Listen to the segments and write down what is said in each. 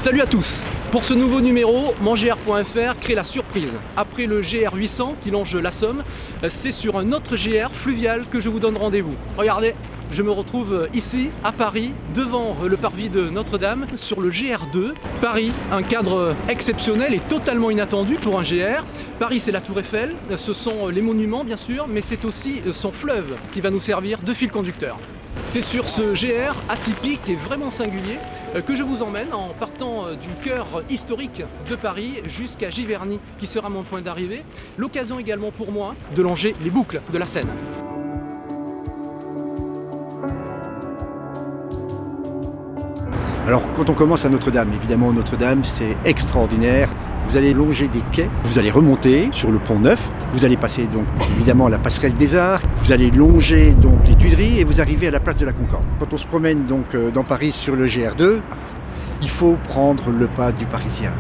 Salut à tous! Pour ce nouveau numéro, mongr.fr crée la surprise. Après le GR 800 qui longe la Somme, c'est sur un autre GR fluvial que je vous donne rendez-vous. Regardez, je me retrouve ici à Paris, devant le parvis de Notre-Dame, sur le GR2. Paris, un cadre exceptionnel et totalement inattendu pour un GR. Paris, c'est la Tour Eiffel, ce sont les monuments bien sûr, mais c'est aussi son fleuve qui va nous servir de fil conducteur. C'est sur ce GR atypique et vraiment singulier que je vous emmène en partant du cœur historique de Paris jusqu'à Giverny qui sera mon point d'arrivée. L'occasion également pour moi de longer les boucles de la Seine. Alors quand on commence à Notre-Dame, évidemment Notre-Dame c'est extraordinaire. Vous allez longer des quais, vous allez remonter sur le pont Neuf, vous allez passer donc évidemment la passerelle des Arts, vous allez longer donc les Tuileries et vous arrivez à la place de la Concorde. Quand on se promène donc dans Paris sur le GR2, il faut prendre le pas du Parisien.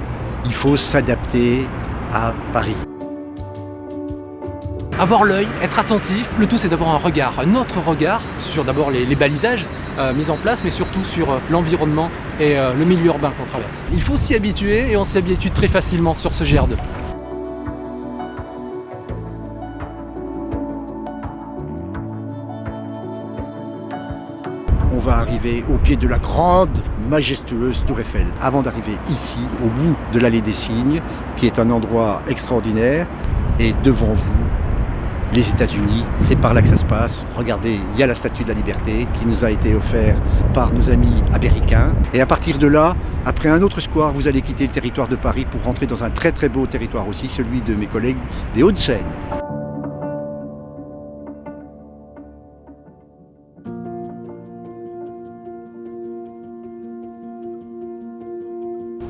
Il faut s'adapter à Paris. Avoir l'œil, être attentif, le tout c'est d'avoir un autre regard sur d'abord les balisages mis en place, mais surtout sur l'environnement et le milieu urbain qu'on traverse. Il faut s'y habituer et on s'y habitue très facilement sur ce GR2. On va arriver au pied de la grande, majestueuse Tour Eiffel. Avant d'arriver ici, au bout de l'allée des Cygnes, qui est un endroit extraordinaire, et devant vous, les États-Unis, c'est par là que ça se passe. Regardez, il y a la Statue de la Liberté qui nous a été offerte par nos amis américains. Et à partir de là, après un autre square, vous allez quitter le territoire de Paris pour rentrer dans un très très beau territoire aussi, celui de mes collègues des Hauts-de-Seine.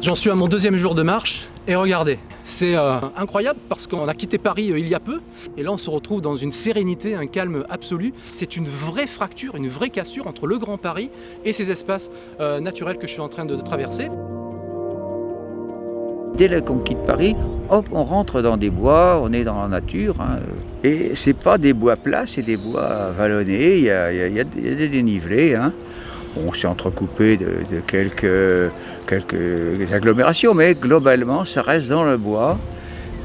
J'en suis à mon deuxième jour de marche et regardez, c'est incroyable parce qu'on a quitté Paris il y a peu et là on se retrouve dans une sérénité, un calme absolu. C'est une vraie fracture, une vraie cassure entre le Grand Paris et ces espaces naturels que je suis en train de traverser. Dès qu'on quitte Paris, hop, on rentre dans des bois, on est dans la nature. Hein. Et c'est pas des bois plats, c'est des bois vallonnés, il y a des dénivelés. Hein. On s'est entrecoupé de quelques agglomérations, mais globalement, ça reste dans le bois,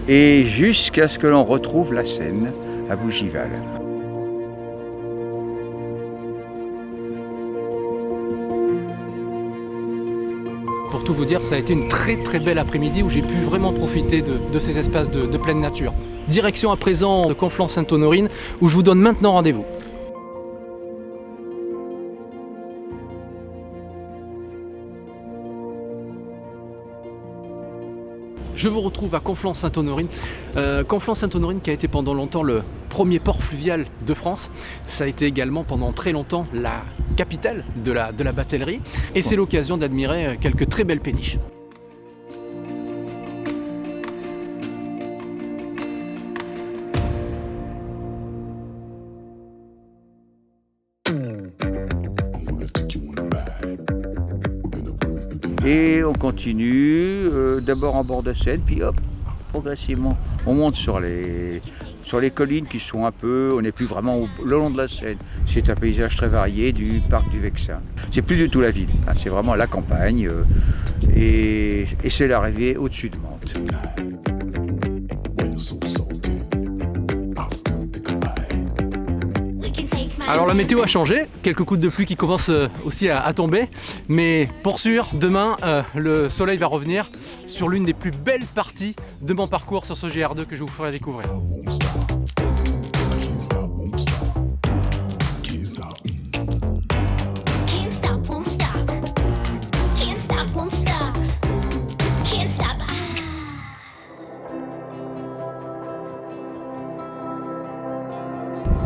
et jusqu'à ce que l'on retrouve la Seine à Bougival. Pour tout vous dire, ça a été une très très belle après-midi où j'ai pu vraiment profiter de ces espaces de pleine nature. Direction à présent de Conflans-Sainte-Honorine, où je vous donne maintenant rendez-vous. Je vous retrouve à Conflans-Sainte-Honorine. Conflans-Sainte-Honorine qui a été pendant longtemps le premier port fluvial de France. Ça a été également pendant très longtemps la capitale de la batellerie. Et c'est l'occasion d'admirer quelques très belles péniches. Et on continue, d'abord en bord de Seine, puis hop, progressivement, on monte sur les collines qui sont un peu, on n'est plus vraiment le long de la Seine. C'est un paysage très varié du parc du Vexin. C'est plus du tout la ville, hein, c'est vraiment la campagne, et c'est l'arrivée au-dessus de Mantes. Alors la météo a changé, quelques gouttes de pluie qui commencent aussi à tomber, mais pour sûr, demain, le soleil va revenir sur l'une des plus belles parties de mon parcours sur ce GR2 que je vous ferai découvrir.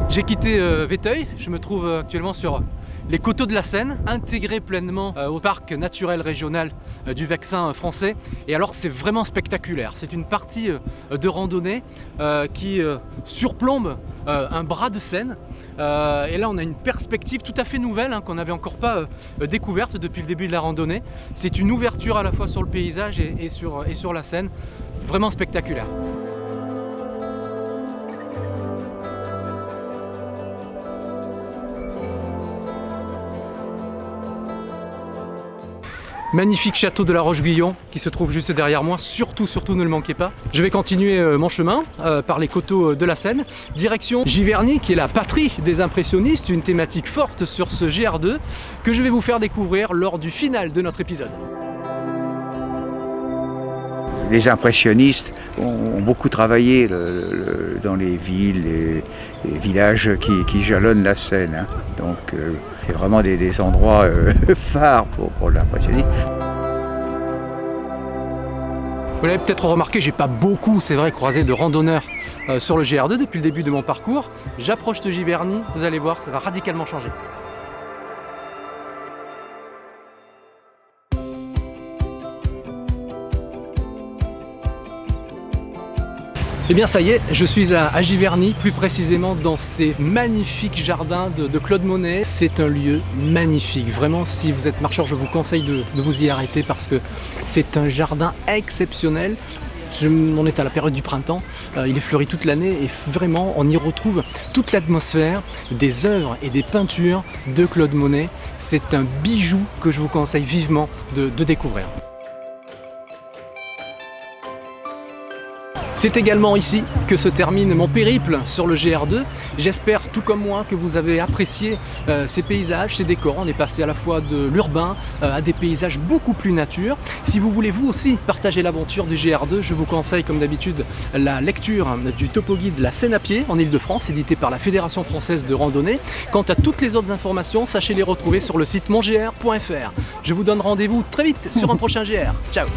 J'ai quitté Vétheuil, je me trouve actuellement sur les coteaux de la Seine, intégrés pleinement au parc naturel régional du Vexin français. Et alors c'est vraiment spectaculaire, c'est une partie de randonnée qui surplombe un bras de Seine. Et là on a une perspective tout à fait nouvelle hein, qu'on n'avait encore pas découverte depuis le début de la randonnée. C'est une ouverture à la fois sur le paysage et sur la Seine, vraiment spectaculaire. Magnifique château de la Roche-Guyon qui se trouve juste derrière moi, surtout ne le manquez pas. Je vais continuer mon chemin par les coteaux de la Seine, direction Giverny qui est la patrie des impressionnistes, une thématique forte sur ce GR2 que je vais vous faire découvrir lors du final de notre épisode. Les impressionnistes ont beaucoup travaillé dans les villes, les villages qui jalonnent la Seine. Hein. Donc c'est vraiment des endroits phares pour l'impressionnisme. Vous l'avez peut-être remarqué, j'ai pas beaucoup, c'est vrai, croisé de randonneurs sur le GR2 depuis le début de mon parcours. J'approche de Giverny, vous allez voir, ça va radicalement changer. Eh bien ça y est, je suis à Giverny, plus précisément dans ces magnifiques jardins de Claude Monet. C'est un lieu magnifique, vraiment si vous êtes marcheur je vous conseille de vous y arrêter parce que c'est un jardin exceptionnel. On est à la période du printemps, il est fleuri toute l'année et vraiment on y retrouve toute l'atmosphère des œuvres et des peintures de Claude Monet. C'est un bijou que je vous conseille vivement de découvrir. C'est également ici que se termine mon périple sur le GR2. J'espère tout comme moi que vous avez apprécié ces paysages, ces décors. On est passé à la fois de l'urbain à des paysages beaucoup plus nature. Si vous voulez vous aussi partager l'aventure du GR2, je vous conseille comme d'habitude la lecture du topo-guide La Seine à pied en Ile-de-France, édité par la Fédération Française de Randonnée. Quant à toutes les autres informations, sachez les retrouver sur le site mongr.fr. Je vous donne rendez-vous très vite sur un prochain GR. Ciao!